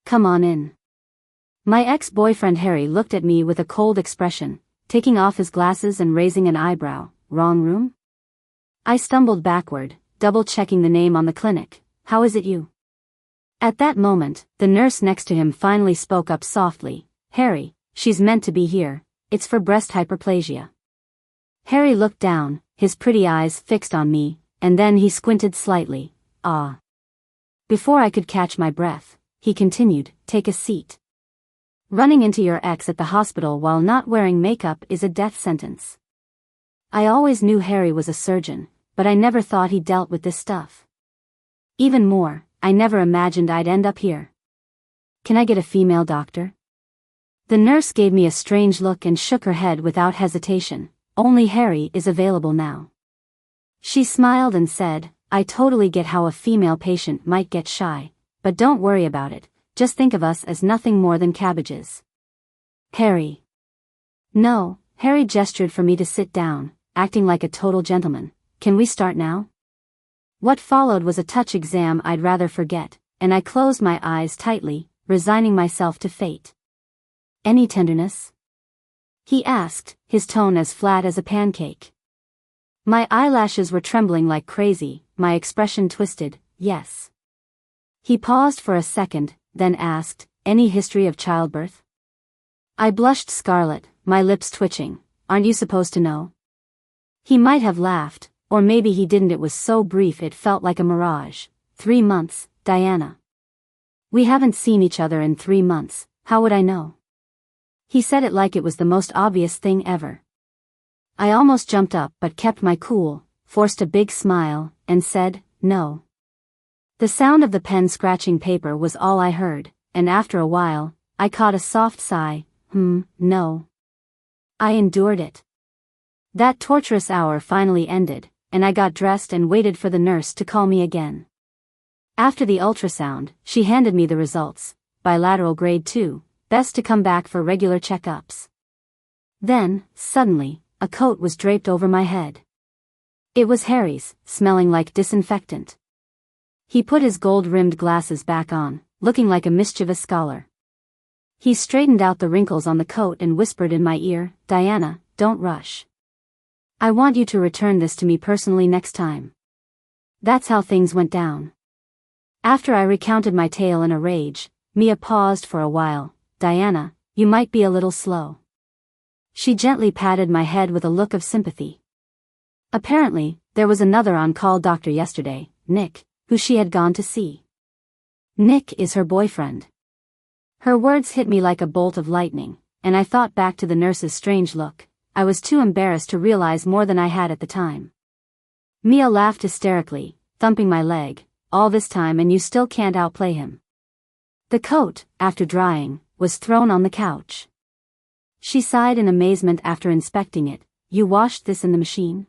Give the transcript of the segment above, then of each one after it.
come on in. My ex-boyfriend Harry looked at me with a cold expression, taking off his glasses and raising an eyebrow. Wrong room? I stumbled backward, double-checking the name on the clinic. How is it you? At that moment, the nurse next to him finally spoke up softly. Harry, she's meant to be here. It's for breast hyperplasia. Harry looked down, his pretty eyes fixed on me, and then he squinted slightly. Ah. Before I could catch my breath, he continued, take a seat. Running into your ex at the hospital while not wearing makeup is a death sentence. I always knew Harry was a surgeon, but I never thought he dealt with this stuff. Even more, I never imagined I'd end up here. Can I get a female doctor? The nurse gave me a strange look and shook her head without hesitation. Only Harry is available now. She smiled and said, I totally get how a female patient might get shy, but don't worry about it, just think of us as nothing more than cabbages. Harry. No, Harry gestured for me to sit down, acting like a total gentleman. Can we start now? What followed was a touch exam I'd rather forget, and I closed my eyes tightly, resigning myself to fate. Any tenderness? He asked, his tone as flat as a pancake. My eyelashes were trembling like crazy, my expression twisted. Yes. He paused for a second, then asked, any history of childbirth? I blushed scarlet, my lips twitching. Aren't you supposed to know? He might have laughed, or maybe he didn't. It was so brief it felt like a mirage. 3 months, Diana. We haven't seen each other in 3 months, how would I know? He said it like it was the most obvious thing ever. I almost jumped up but kept my cool, forced a big smile, and said, no. The sound of the pen scratching paper was all I heard, and after a while, I caught a soft sigh. No. I endured it. That torturous hour finally ended, and I got dressed and waited for the nurse to call me again. After the ultrasound, she handed me the results. Bilateral grade 2, best to come back for regular checkups. Then, suddenly, a coat was draped over my head. It was Harry's, smelling like disinfectant. He put his gold-rimmed glasses back on, looking like a mischievous scholar. He straightened out the wrinkles on the coat and whispered in my ear, Diana, don't rush. I want you to return this to me personally next time. That's how things went down. After I recounted my tale in a rage, Mia paused for a while. Diana, you might be a little slow. She gently patted my head with a look of sympathy. Apparently, there was another on-call doctor yesterday, Nick, who she had gone to see. Nick is her boyfriend. Her words hit me like a bolt of lightning, and I thought back to the nurse's strange look. I was too embarrassed to realize more than I had at the time. Mia laughed hysterically, thumping my leg. All this time and you still can't outplay him. The coat, after drying, was thrown on the couch. She sighed in amazement after inspecting it. You washed this in the machine?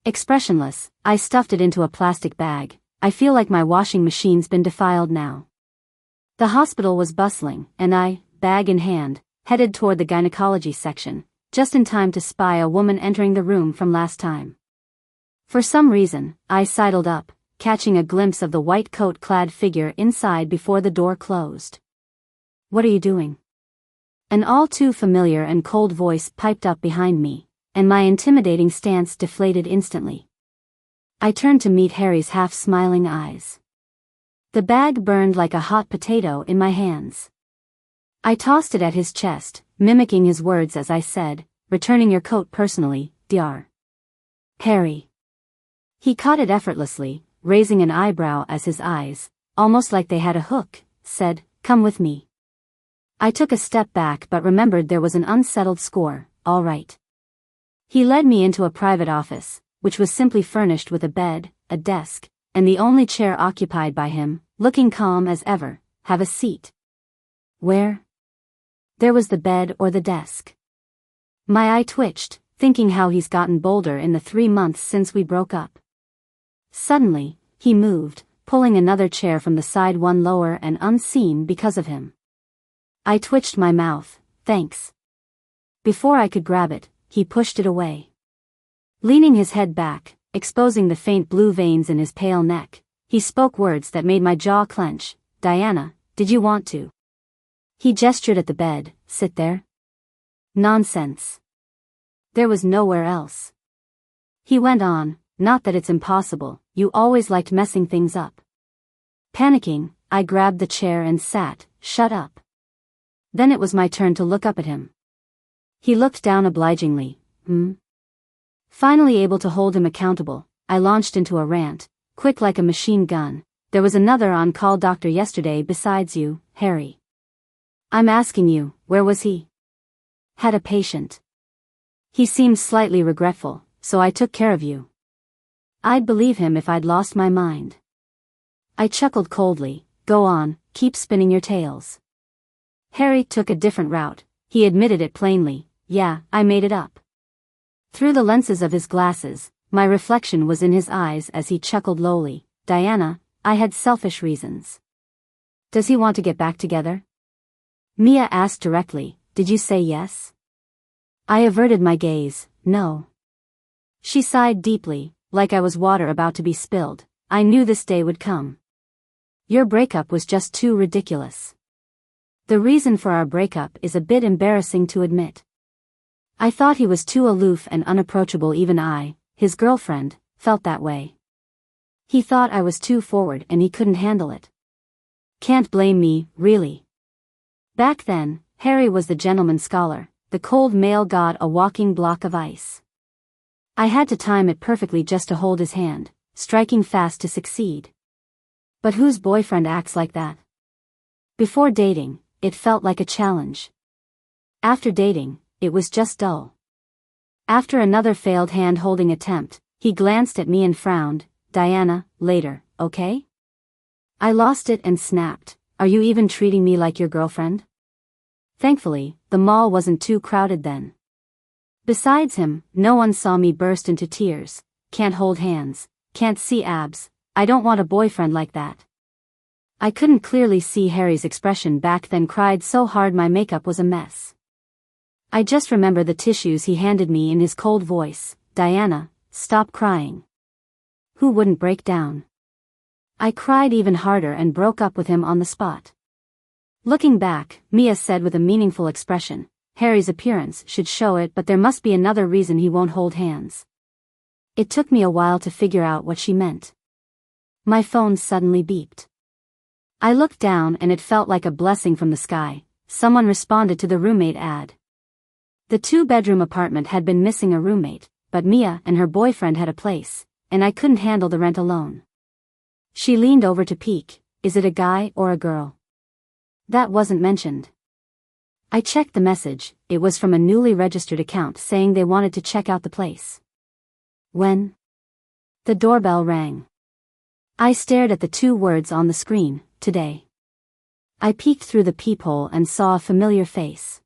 Expressionless, I stuffed it into a plastic bag. I feel like my washing machine's been defiled now. The hospital was bustling, and I, bag in hand, headed toward the gynecology section, just in time to spy a woman entering the room from last time. For some reason, I sidled up, catching a glimpse of the white coat-clad figure inside before the door closed. What are you doing? An all-too-familiar and cold voice piped up behind me, and my intimidating stance deflated instantly. I turned to meet Harry's half-smiling eyes. The bag burned like a hot potato in my hands. I tossed it at his chest, mimicking his words as I said, returning your coat personally, Dr. Harry. He caught it effortlessly, raising an eyebrow as his eyes, almost like they had a hook, said, come with me. I took a step back but remembered there was an unsettled score. All right. He led me into a private office, which was simply furnished with a bed, a desk, and the only chair occupied by him, looking calm as ever. Have a seat. Where? There was the bed or the desk. My eye twitched, thinking how he's gotten bolder in the 3 months since we broke up. Suddenly, he moved, pulling another chair from the side, one lower and unseen because of him. I twitched my mouth. Thanks. Before I could grab it, he pushed it away. Leaning his head back, exposing the faint blue veins in his pale neck, he spoke words that made my jaw clench. Diana, Did you want to? He gestured at the bed. Sit there? Nonsense. There was nowhere else. He went on, not that it's impossible, you always liked messing things up. Panicking, I grabbed the chair and sat. Shut up. Then it was my turn to look up at him. He looked down obligingly. Finally able to hold him accountable, I launched into a rant, quick like a machine gun. There was another on-call doctor yesterday besides you, Harry. I'm asking you, where was he? Had a patient. He seemed slightly regretful, so I took care of you. I'd believe him if I'd lost my mind. I chuckled coldly. Go on, keep spinning your tales. Harry took a different route. He admitted it plainly. Yeah, I made it up. Through the lenses of his glasses, my reflection was in his eyes as he chuckled lowly. Diana, I had selfish reasons. Does he want to get back together? Mia asked directly. Did you say yes? I averted my gaze. No. She sighed deeply, like I was water about to be spilled. I knew this day would come. Your breakup was just too ridiculous. The reason for our breakup is a bit embarrassing to admit. I thought he was too aloof and unapproachable. Even I, his girlfriend, felt that way. He thought I was too forward and he couldn't handle it. Can't blame me, really. Back then, Harry was the gentleman scholar, the cold male god, a walking block of ice. I had to time it perfectly just to hold his hand, striking fast to succeed. But whose boyfriend acts like that? Before dating, it felt like a challenge. After dating, it was just dull. After another failed hand-holding attempt, he glanced at me and frowned. Diana, later, okay? I lost it and snapped. Are you even treating me like your girlfriend? Thankfully, the mall wasn't too crowded then. Besides him, no one saw me burst into tears. Can't hold hands, can't see abs. I don't want a boyfriend like that. I couldn't clearly see Harry's expression back then. Cried so hard my makeup was a mess. I just remember the tissues he handed me in his cold voice. Diana, stop crying. Who wouldn't break down? I cried even harder and broke up with him on the spot. Looking back, Mia said with a meaningful expression, Harry's appearance should show it, but there must be another reason he won't hold hands. It took me a while to figure out what she meant. My phone suddenly beeped. I looked down and it felt like a blessing from the sky. Someone responded to the roommate ad. The two-bedroom apartment had been missing a roommate, but Mia and her boyfriend had a place, and I couldn't handle the rent alone. She leaned over to peek. Is it a guy or a girl? That wasn't mentioned. I checked the message. It was from a newly registered account saying they wanted to check out the place. When? The doorbell rang. I stared at the two words on the screen, today. I peeked through the peephole and saw a familiar face.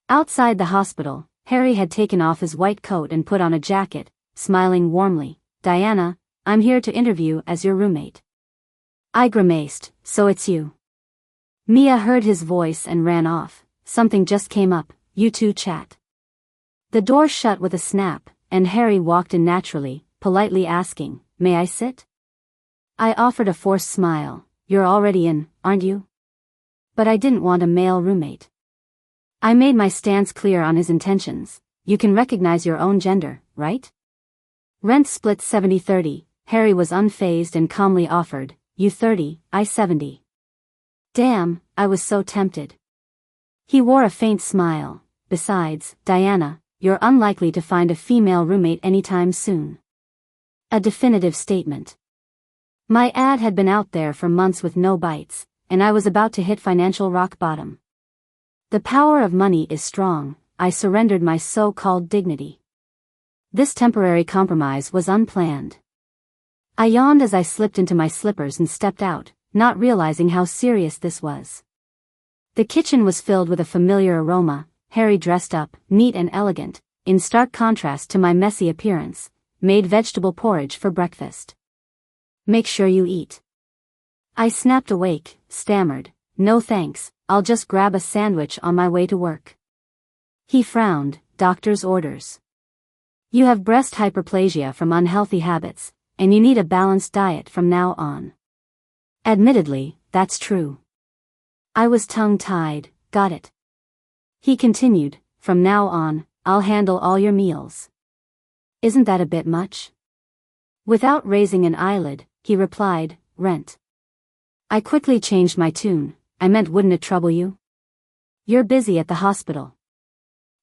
Outside the hospital, Harry had taken off his white coat and put on a jacket, smiling warmly. Diana, I'm here to interview as your roommate. I grimaced. So it's you. Mia heard his voice and ran off. Something just came up. You two chat. The door shut with a snap, and Harry walked in naturally, politely asking, May I sit? I offered a forced smile. You're already in, aren't you? But I didn't want a male roommate. I made my stance clear on his intentions. You can recognize your own gender, right? Rent split 70-30. Harry was unfazed and calmly offered, You 30, I 70. Damn, I was so tempted. He wore a faint smile. Besides, Diana, you're unlikely to find a female roommate anytime soon. A definitive statement. My ad had been out there for months with no bites, and I was about to hit financial rock bottom. The power of money is strong. I surrendered my so-called dignity. This temporary compromise was unplanned. I yawned as I slipped into my slippers and stepped out, not realizing how serious this was. The kitchen was filled with a familiar aroma. Harry dressed up, neat and elegant, in stark contrast to my messy appearance, made vegetable porridge for breakfast. Make sure you eat. I snapped awake, stammered, No thanks, I'll just grab a sandwich on my way to work. He frowned. Doctor's orders. You have breast hyperplasia from unhealthy habits, and you need a balanced diet from now on. Admittedly, that's true. I was tongue-tied. Got it. He continued, from now on, I'll handle all your meals. Isn't that a bit much? Without raising an eyelid, he replied, rent. I quickly changed my tune. I meant, wouldn't it trouble you? You're busy at the hospital,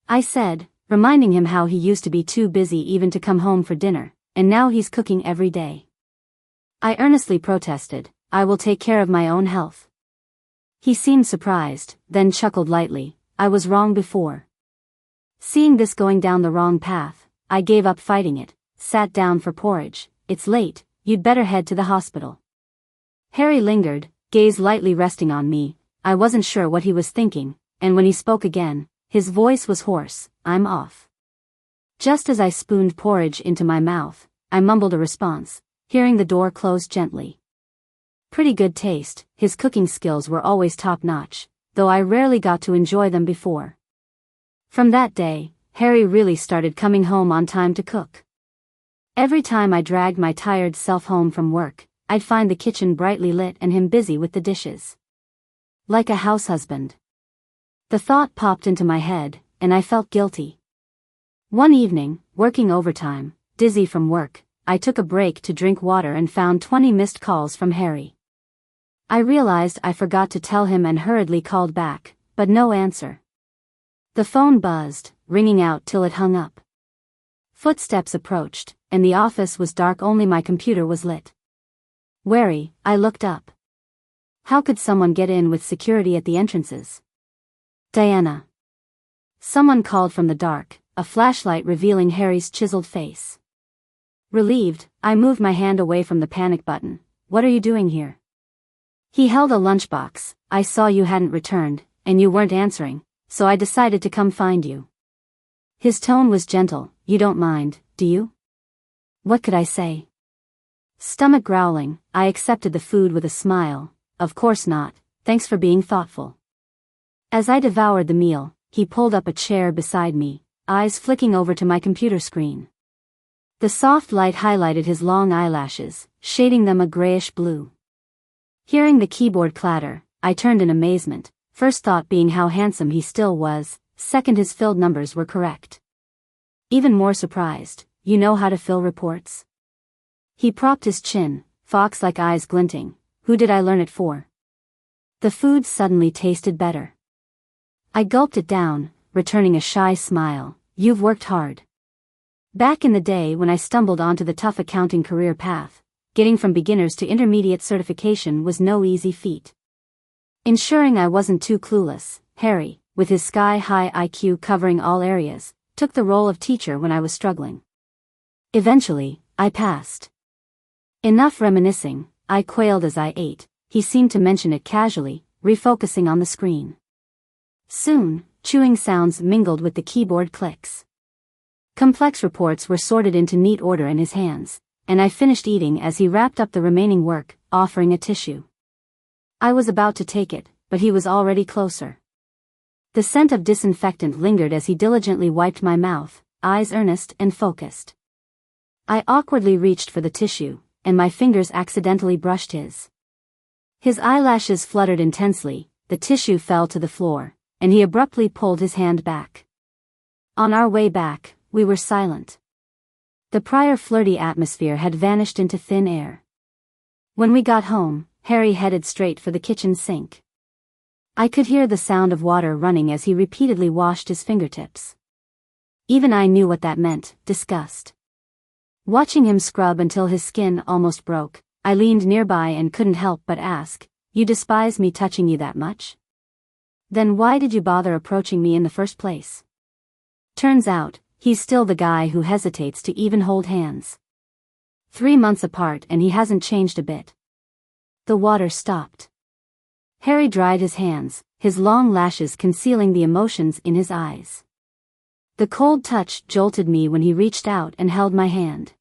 I said, reminding him how he used to be too busy even to come home for dinner, and now he's cooking every day. I earnestly protested, I will take care of my own health. He seemed surprised, then chuckled lightly, I was wrong before. Seeing this going down the wrong path, I gave up fighting it, sat down for porridge. It's late, you'd better head to the hospital. Harry lingered, gaze lightly resting on me. I wasn't sure what he was thinking, and when he spoke again, his voice was hoarse, I'm off. Just as I spooned porridge into my mouth, I mumbled a response, hearing the door close gently. Pretty good taste, his cooking skills were always top-notch, though I rarely got to enjoy them before. From that day, Harry really started coming home on time to cook. Every time I dragged my tired self home from work, I'd find the kitchen brightly lit and him busy with the dishes. Like a house husband. The thought popped into my head, and I felt guilty. One evening, working overtime, dizzy from work, I took a break to drink water and found 20 missed calls from Harry. I realized I forgot to tell him and hurriedly called back, but no answer. The phone buzzed, ringing out till it hung up. Footsteps approached, and the office was dark, only my computer was lit. Wary, I looked up. How could someone get in with security at the entrances? Diana. Someone called from the dark, a flashlight revealing Harry's chiseled face. Relieved, I moved my hand away from the panic button. What are you doing here? He held a lunchbox. I saw you hadn't returned, and you weren't answering, so I decided to come find you. His tone was gentle. You don't mind, do you? What could I say? Stomach growling, I accepted the food with a smile. Of course not, thanks for being thoughtful. As I devoured the meal, he pulled up a chair beside me, eyes flicking over to my computer screen. The soft light highlighted his long eyelashes, shading them a grayish blue. Hearing the keyboard clatter, I turned in amazement, first thought being how handsome he still was, second his filled numbers were correct. Even more surprised, you know how to fill reports? He propped his chin, fox-like eyes glinting. Who did I learn it for? The food suddenly tasted better. I gulped it down, returning a shy smile. You've worked hard. Back in the day when I stumbled onto the tough accounting career path, getting from beginners to intermediate certification was no easy feat. Ensuring I wasn't too clueless, Harry, with his sky-high IQ covering all areas, took the role of teacher when I was struggling. Eventually, I passed. Enough reminiscing, I quailed as I ate. He seemed to mention it casually, refocusing on the screen. Soon, chewing sounds mingled with the keyboard clicks. Complex reports were sorted into neat order in his hands, and I finished eating as he wrapped up the remaining work, offering a tissue. I was about to take it, but he was already closer. The scent of disinfectant lingered as he diligently wiped my mouth, eyes earnest and focused. I awkwardly reached for the tissue, and my fingers accidentally brushed his. His eyelashes fluttered intensely, the tissue fell to the floor, and he abruptly pulled his hand back. On our way back, we were silent. The prior flirty atmosphere had vanished into thin air. When we got home, Harry headed straight for the kitchen sink. I could hear the sound of water running as he repeatedly washed his fingertips. Even I knew what that meant, disgust. Watching him scrub until his skin almost broke, I leaned nearby and couldn't help but ask, you despise me touching you that much? Then why did you bother approaching me in the first place? Turns out, he's still the guy who hesitates to even hold hands. 3 months apart and he hasn't changed a bit. The water stopped. Harry dried his hands, his long lashes concealing the emotions in his eyes. The cold touch jolted me when he reached out and held my hand.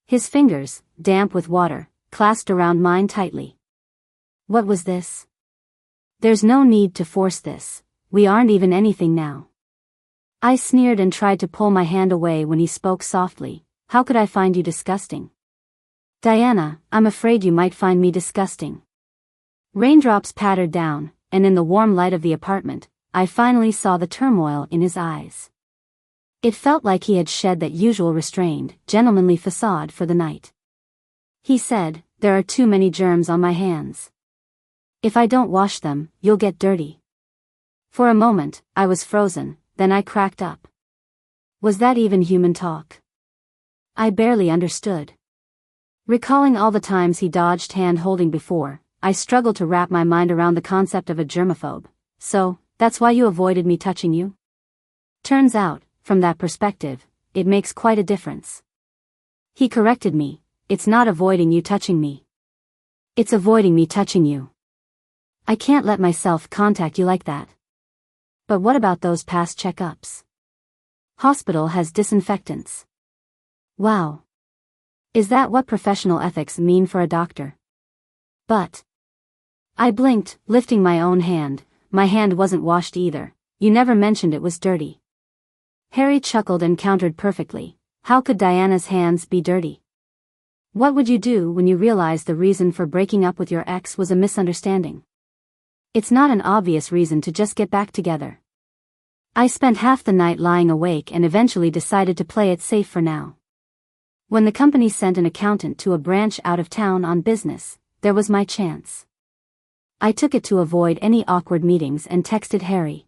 His fingers, damp with water, clasped around mine tightly. What was this? There's no need to force this. We aren't even anything now. I sneered and tried to pull my hand away when he spoke softly. How could I find you disgusting? Diana, I'm afraid you might find me disgusting. Raindrops pattered down, and in the warm light of the apartment, I finally saw the turmoil in his eyes. It felt like he had shed that usual restrained, gentlemanly facade for the night. He said, "There are too many germs on my hands. If I don't wash them, you'll get dirty." For a moment, I was frozen, then I cracked up. Was that even human talk? I barely understood. Recalling all the times he dodged hand-holding before, I struggled to wrap my mind around the concept of a germaphobe. "So, that's why you avoided me touching you?" Turns out, from that perspective, it makes quite a difference. He corrected me, "It's not avoiding you touching me. It's avoiding me touching you. I can't let myself contact you like that." But what about those past checkups? Hospital has disinfectants. Wow. Is that what professional ethics mean for a doctor? But I blinked, lifting my own hand. My hand wasn't washed either. "You never mentioned it was dirty." Harry chuckled and countered perfectly. "How could Diana's hands be dirty? What would you do when you realized the reason for breaking up with your ex was a misunderstanding? It's not an obvious reason to just get back together." I spent half the night lying awake and eventually decided to play it safe for now. When the company sent an accountant to a branch out of town on business, there was my chance. I took it to avoid any awkward meetings and texted Harry.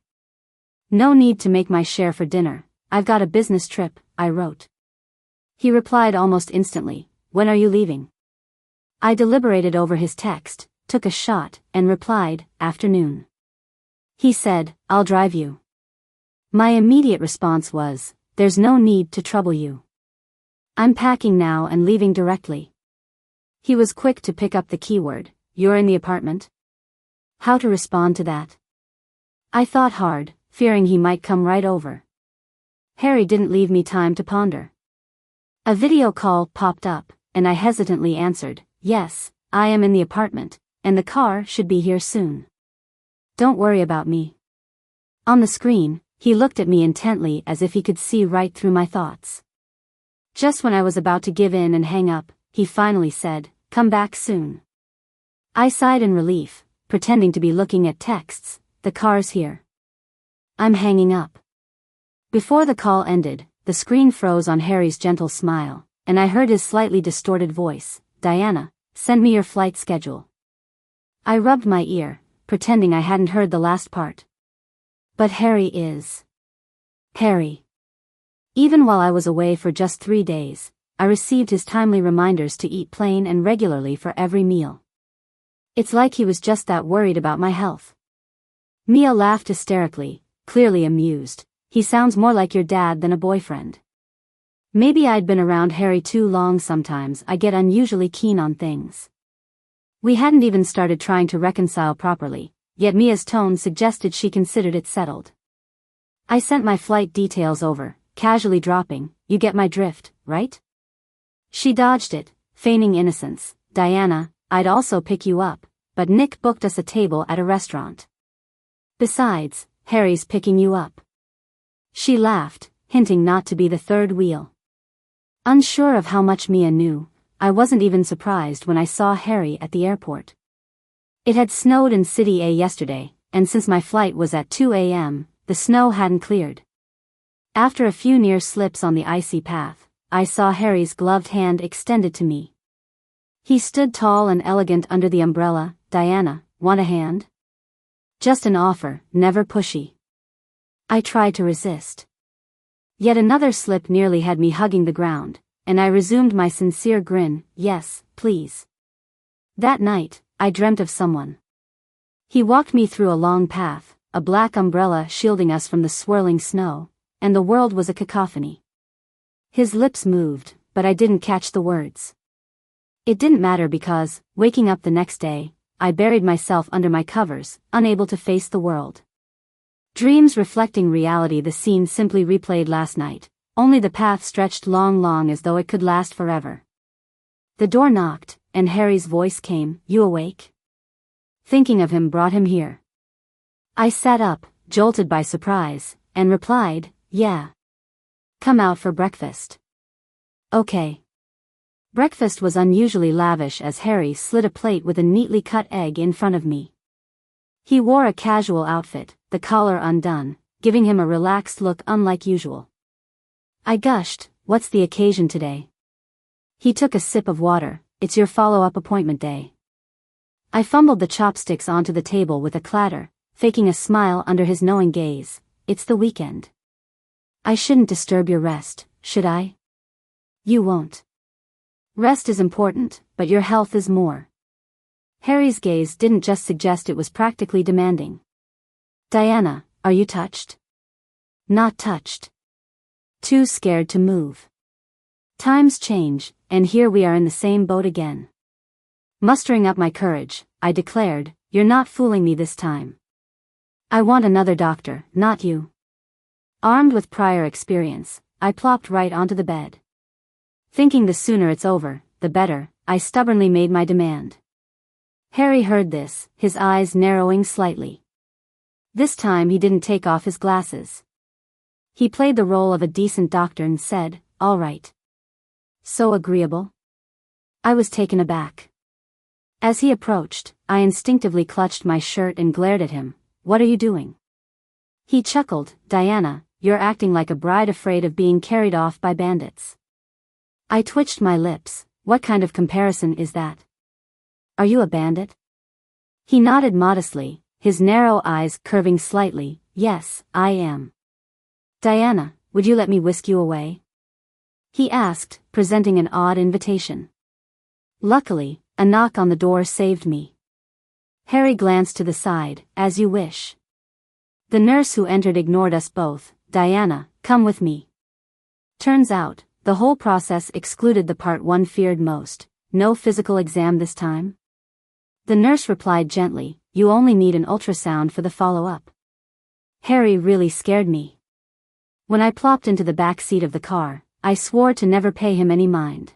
"No need to make my share for dinner. I've got a business trip," I wrote. He replied almost instantly, "When are you leaving?" I deliberated over his text, took a shot, and replied, "Afternoon." He said, "I'll drive you." My immediate response was, "There's no need to trouble you. I'm packing now and leaving directly." He was quick to pick up the keyword, "You're in the apartment?" How to respond to that? I thought hard, fearing he might come right over. Harry didn't leave me time to ponder. A video call popped up, and I hesitantly answered, "Yes, I am in the apartment, and the car should be here soon. Don't worry about me." On the screen, he looked at me intently as if he could see right through my thoughts. Just when I was about to give in and hang up, he finally said, "Come back soon." I sighed in relief, pretending to be looking at texts. "The car's here." I'm hanging up. Before the call ended, the screen froze on Harry's gentle smile, and I heard his slightly distorted voice, "Diana, send me your flight schedule." I rubbed my ear, pretending I hadn't heard the last part. But Harry is Harry. Even while I was away for just 3 days, I received his timely reminders to eat plain and regularly for every meal. It's like he was just that worried about my health. Mia laughed hysterically, clearly amused. "He sounds more like your dad than a boyfriend." Maybe I'd been around Harry too long. Sometimes I get unusually keen on things. We hadn't even started trying to reconcile properly, yet Mia's tone suggested she considered it settled. I sent my flight details over, casually dropping, "You get my drift, right?" She dodged it, feigning innocence. "Diana, I'd also pick you up, but Nick booked us a table at a restaurant. Besides, Harry's picking you up." She laughed, hinting not to be the third wheel. Unsure of how much Mia knew, I wasn't even surprised when I saw Harry at the airport. It had snowed in City A yesterday, and since my flight was at 2 a.m., the snow hadn't cleared. After a few near slips on the icy path, I saw Harry's gloved hand extended to me. He stood tall and elegant under the umbrella. "Diana, want a hand?" Just an offer, never pushy. I tried to resist. Yet another slip nearly had me hugging the ground, and I resumed my sincere grin. "Yes, please." That night, I dreamt of someone. He walked me through a long path, a black umbrella shielding us from the swirling snow, and the world was a cacophony. His lips moved, but I didn't catch the words. It didn't matter because, waking up the next day, I buried myself under my covers, unable to face the world. Dreams reflecting reality. The scene simply replayed last night, only the path stretched long as though it could last forever. The door knocked, and Harry's voice came, "You awake?" Thinking of him brought him here. I sat up, jolted by surprise, and replied, "Yeah. Come out for breakfast." "Okay." Breakfast was unusually lavish as Harry slid a plate with a neatly cut egg in front of me. He wore a casual outfit, the collar undone, giving him a relaxed look unlike usual. I gushed, "What's the occasion today?" He took a sip of water. "It's your follow-up appointment day." I fumbled the chopsticks onto the table with a clatter, faking a smile under his knowing gaze. "It's the weekend. I shouldn't disturb your rest, should I?" "You won't. Rest is important, but your health is more." Harry's gaze didn't just suggest, it was practically demanding. "Diana, are you touched?" "Not touched. Too scared to move." Times change, and here we are in the same boat again. Mustering up my courage, I declared, "You're not fooling me this time. I want another doctor, not you." Armed with prior experience, I plopped right onto the bed. Thinking the sooner it's over, the better, I stubbornly made my demand. Harry heard this, his eyes narrowing slightly. This time he didn't take off his glasses. He played the role of a decent doctor and said, "All right." "So agreeable?" I was taken aback. As he approached, I instinctively clutched my shirt and glared at him. "What are you doing?" He chuckled. "Diana, you're acting like a bride afraid of being carried off by bandits." I twitched my lips. "What kind of comparison is that? Are you a bandit?" He nodded modestly, his narrow eyes curving slightly. "Yes, I am." "Diana, would you let me whisk you away?" he asked, presenting an odd invitation. Luckily, a knock on the door saved me. Harry glanced to the side. "As you wish." The nurse who entered ignored us both. "Diana, come with me." Turns out, the whole process excluded the part one feared most. No physical exam this time? The nurse replied gently, "You only need an ultrasound for the follow-up." Harry really scared me. When I plopped into the back seat of the car, I swore to never pay him any mind.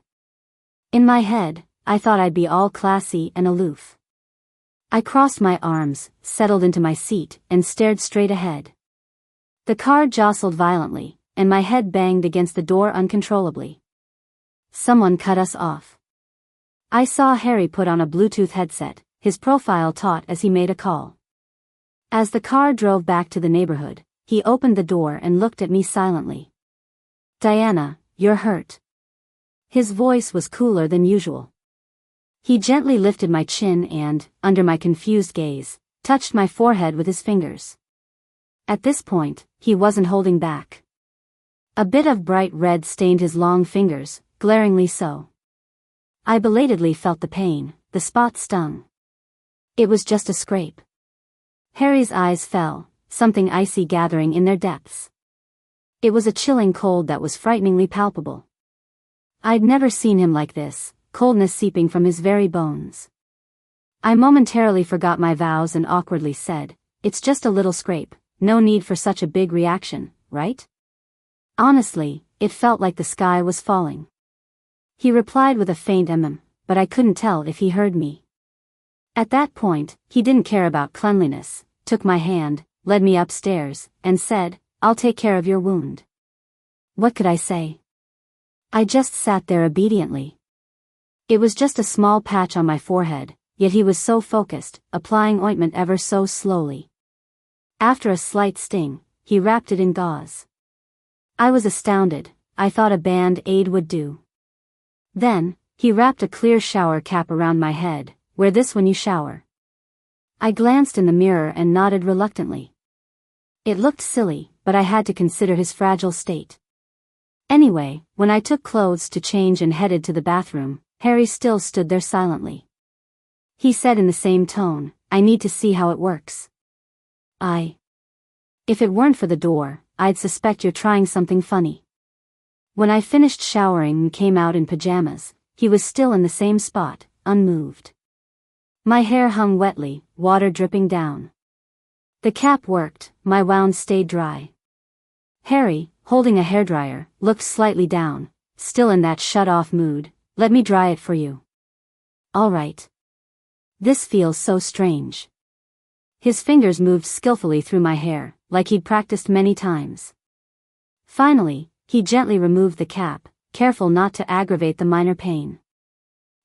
In my head, I thought I'd be all classy and aloof. I crossed my arms, settled into my seat, and stared straight ahead. The car jostled violently, and my head banged against the door uncontrollably. Someone cut us off. I saw Harry put on a Bluetooth headset, his profile taut as he made a call. As the car drove back to the neighborhood, he opened the door and looked at me silently. "Diana, you're hurt." His voice was cooler than usual. He gently lifted my chin and, under my confused gaze, touched my forehead with his fingers. At this point, he wasn't holding back. A bit of bright red stained his long fingers, glaringly so. I belatedly felt the pain. The spot stung. It was just a scrape. Harry's eyes fell, something icy gathering in their depths. It was a chilling cold that was frighteningly palpable. I'd never seen him like this, coldness seeping from his very bones. I momentarily forgot my vows and awkwardly said, "It's just a little scrape, no need for such a big reaction, right?" Honestly, it felt like the sky was falling. He replied with a faint but I couldn't tell if he heard me. At that point, he didn't care about cleanliness, took my hand, led me upstairs, and said, "I'll take care of your wound." What could I say? I just sat there obediently. It was just a small patch on my forehead, yet he was so focused, applying ointment ever so slowly. After a slight sting, he wrapped it in gauze. I was astounded. I thought a band-aid would do. Then, he wrapped a clear shower cap around my head. "Wear this when you shower." I glanced in the mirror and nodded reluctantly. It looked silly, but I had to consider his fragile state. Anyway, when I took clothes to change and headed to the bathroom, Harry still stood there silently. He said in the same tone, "I need to see how it works." If it weren't for the door, I'd suspect you're trying something funny." When I finished showering and came out in pajamas, he was still in the same spot, unmoved. My hair hung wetly, water dripping down. The cap worked, my wound stayed dry. Harry, holding a hairdryer, looked slightly down, still in that shut-off mood. "Let me dry it for you." "All right. This feels so strange." His fingers moved skillfully through my hair, like he'd practiced many times. Finally, he gently removed the cap, careful not to aggravate the minor pain.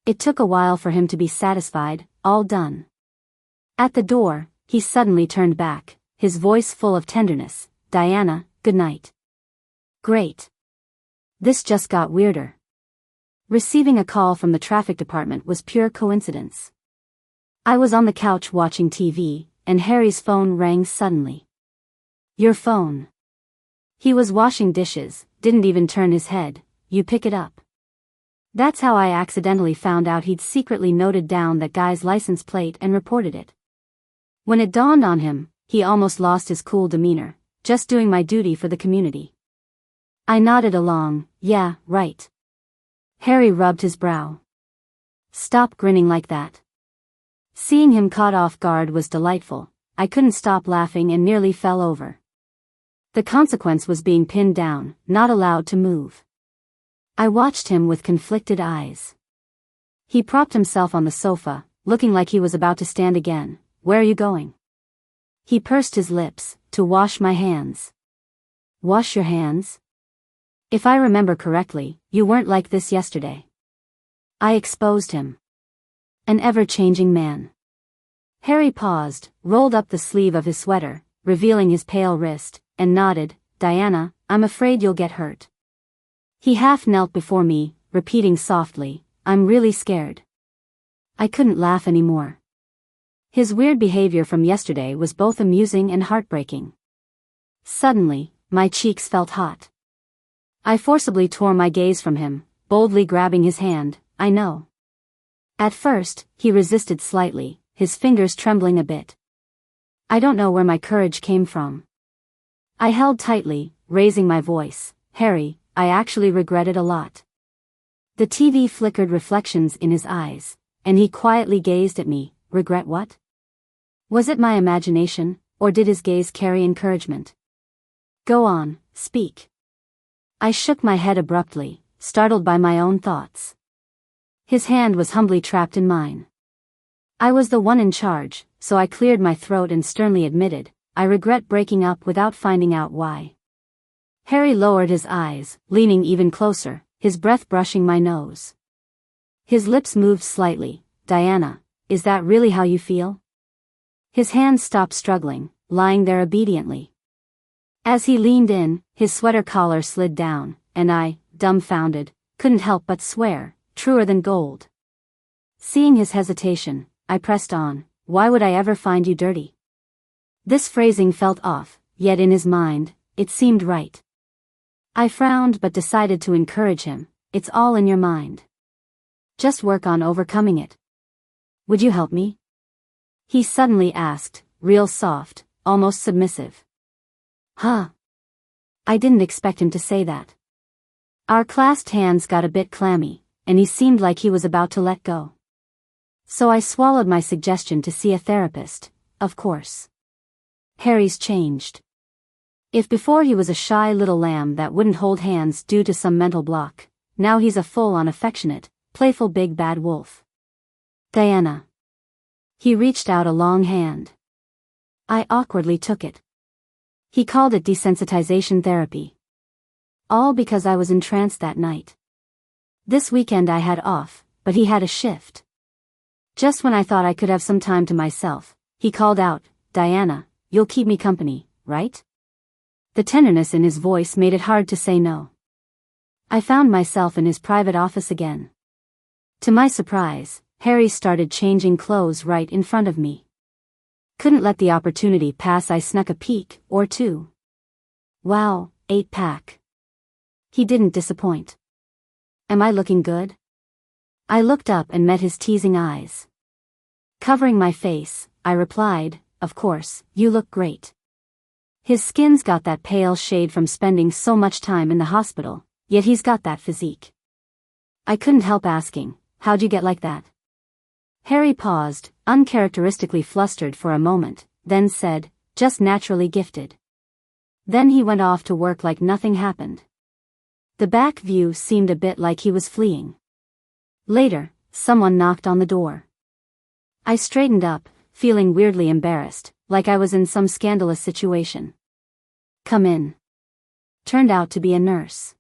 It took a while for him to be satisfied. "All done." At the door, he suddenly turned back, his voice full of tenderness. "Diana, good night." Great. This just got weirder. Receiving a call from the traffic department was pure coincidence. I was on the couch watching TV, and Harry's phone rang suddenly. "Your phone." He was washing dishes, didn't even turn his head. "You pick it up." That's how I accidentally found out he'd secretly noted down that guy's license plate and reported it. When it dawned on him, he almost lost his cool demeanor. "Just doing my duty for the community." I nodded along. "Yeah, right." Harry rubbed his brow. "Stop grinning like that." Seeing him caught off guard was delightful. I couldn't stop laughing and nearly fell over. The consequence was being pinned down, not allowed to move. I watched him with conflicted eyes. He propped himself on the sofa, looking like he was about to stand again. "Where are you going?" He pursed his lips. "To wash my hands." "Wash your hands?" "If I remember correctly, you weren't like this yesterday." I exposed him. An ever-changing man. Harry paused, rolled up the sleeve of his sweater, revealing his pale wrist, and nodded. "Diana, I'm afraid you'll get hurt." He half knelt before me, repeating softly, "I'm really scared." I couldn't laugh anymore. His weird behavior from yesterday was both amusing and heartbreaking. Suddenly, my cheeks felt hot. I forcibly tore my gaze from him, boldly grabbing his hand. "I know." At first, he resisted slightly, his fingers trembling a bit. I don't know where my courage came from. I held tightly, raising my voice. "Harry, I actually regret it a lot." The TV flickered reflections in his eyes, and he quietly gazed at me. "Regret what?" Was it my imagination, or did his gaze carry encouragement? "Go on, speak." I shook my head abruptly, startled by my own thoughts. His hand was humbly trapped in mine. I was the one in charge, so I cleared my throat and sternly admitted, "I regret breaking up without finding out why." Harry lowered his eyes, leaning even closer, his breath brushing my nose. His lips moved slightly. "Diana, is that really how you feel?" His hand stopped struggling, lying there obediently. As he leaned in, his sweater collar slid down, and I, dumbfounded, couldn't help but swear, truer than gold. Seeing his hesitation, I pressed on. "Why would I ever find you dirty?" This phrasing felt off, yet in his mind, it seemed right. I frowned but decided to encourage him. "It's all in your mind. Just work on overcoming it." "Would you help me?" he suddenly asked, real soft, almost submissive. Huh. I didn't expect him to say that. Our clasped hands got a bit clammy, and he seemed like he was about to let go. So I swallowed my suggestion to see a therapist, of course. Harry's changed. If before he was a shy little lamb that wouldn't hold hands due to some mental block, now he's a full-on affectionate, playful big bad wolf. "Diana." He reached out a long hand. I awkwardly took it. He called it desensitization therapy. All because I was entranced that night. This weekend I had off, but he had a shift. Just when I thought I could have some time to myself, he called out, "Diana, you'll keep me company, right?" The tenderness in his voice made it hard to say no. I found myself in his private office again. To my surprise, Harry started changing clothes right in front of me. Couldn't let the opportunity pass. I snuck a peek or two. Wow, 8-pack. He didn't disappoint. Am I looking good? I looked up and met his teasing eyes. Covering my face, I replied, "Of course, you look great." His skin's got that pale shade from spending so much time in the hospital, yet he's got that physique. I couldn't help asking, "How'd you get like that?" Harry paused, uncharacteristically flustered for a moment, then said, "Just naturally gifted." Then he went off to work like nothing happened. The back view seemed a bit like he was fleeing. Later, someone knocked on the door. I straightened up, feeling weirdly embarrassed, like I was in some scandalous situation. "Come in." Turned out to be a nurse.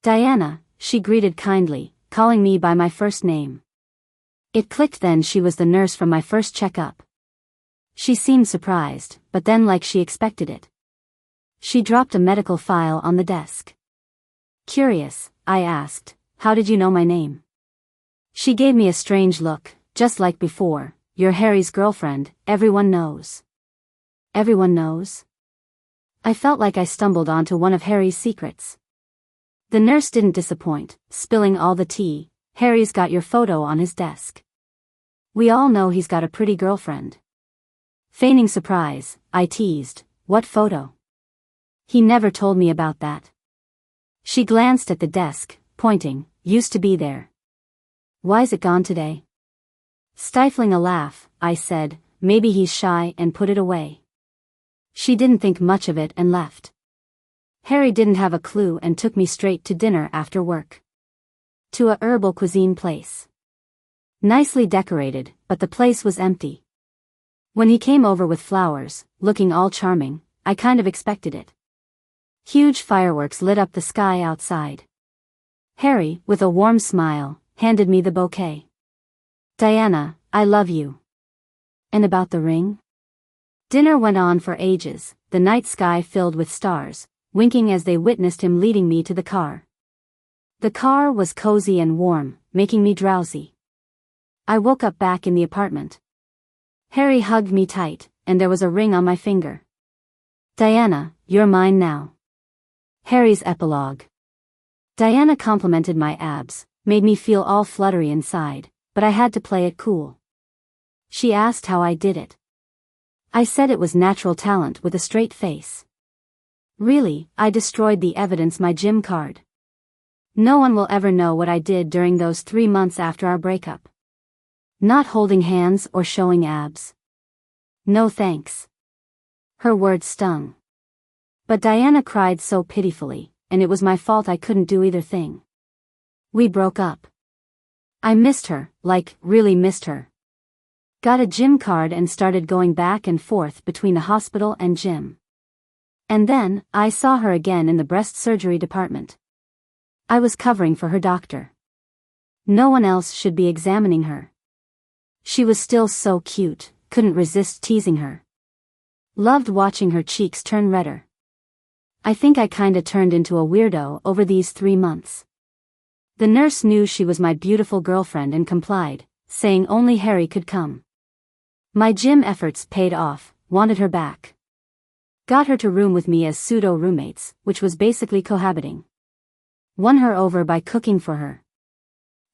"Diana," she greeted kindly, calling me by my first name. It clicked then, she was the nurse from my first checkup. She seemed surprised, but then like she expected it. She dropped a medical file on the desk. Curious, I asked, how did you know my name? She gave me a strange look, just like before. You're Harry's girlfriend, everyone knows. Everyone knows? I felt like I stumbled onto one of Harry's secrets. The nurse didn't disappoint, spilling all the tea. Harry's got your photo on his desk. We all know he's got a pretty girlfriend. Feigning surprise, I teased, what photo? He never told me about that. She glanced at the desk, pointing, used to be there. Why's it gone today? Stifling a laugh, I said, maybe he's shy and put it away. She didn't think much of it and left. Harry didn't have a clue and took me straight to dinner after work. To a herbal cuisine place. Nicely decorated, but the place was empty. When he came over with flowers, looking all charming, I kind of expected it. Huge fireworks lit up the sky outside. Harry, with a warm smile, handed me the bouquet. Diana, I love you. And about the ring? Dinner went on for ages, the night sky filled with stars, winking as they witnessed him leading me to the car. The car was cozy and warm, making me drowsy. I woke up back in the apartment. Harry hugged me tight, and there was a ring on my finger. Diana, you're mine now. Harry's epilogue. Diana complimented my abs, made me feel all fluttery inside, but I had to play it cool. She asked how I did it. I said it was natural talent with a straight face. Really, I destroyed the evidence my gym card. No one will ever know what I did during those 3 months after our breakup. Not holding hands or showing abs. No thanks. Her words stung. But Diana cried so pitifully, and it was my fault I couldn't do either thing. We broke up. I missed her, like, really missed her. Got a gym card and started going back and forth between the hospital and gym. And then, I saw her again in the breast surgery department. I was covering for her doctor. No one else should be examining her. She was still so cute, couldn't resist teasing her. Loved watching her cheeks turn redder. I think I kinda turned into a weirdo over these 3 months. The nurse knew she was my beautiful girlfriend and complied, saying only Harry could come. My gym efforts paid off, wanted her back. Got her to room with me as pseudo-roommates, which was basically cohabiting. Won her over by cooking for her.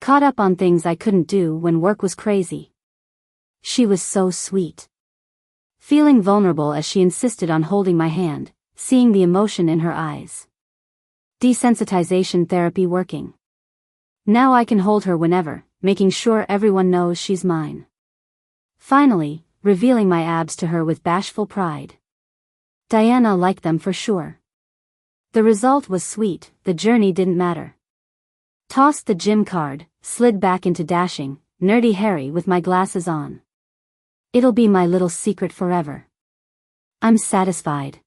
Caught up on things I couldn't do when work was crazy. She was so sweet. Feeling vulnerable as she insisted on holding my hand, seeing the emotion in her eyes. Desensitization therapy working. Now I can hold her whenever, making sure everyone knows she's mine. Finally, revealing my abs to her with bashful pride. Diana liked them for sure. The result was sweet, the journey didn't matter. Tossed the gym card, slid back into dashing, nerdy Harry with my glasses on. It'll be my little secret forever. I'm satisfied.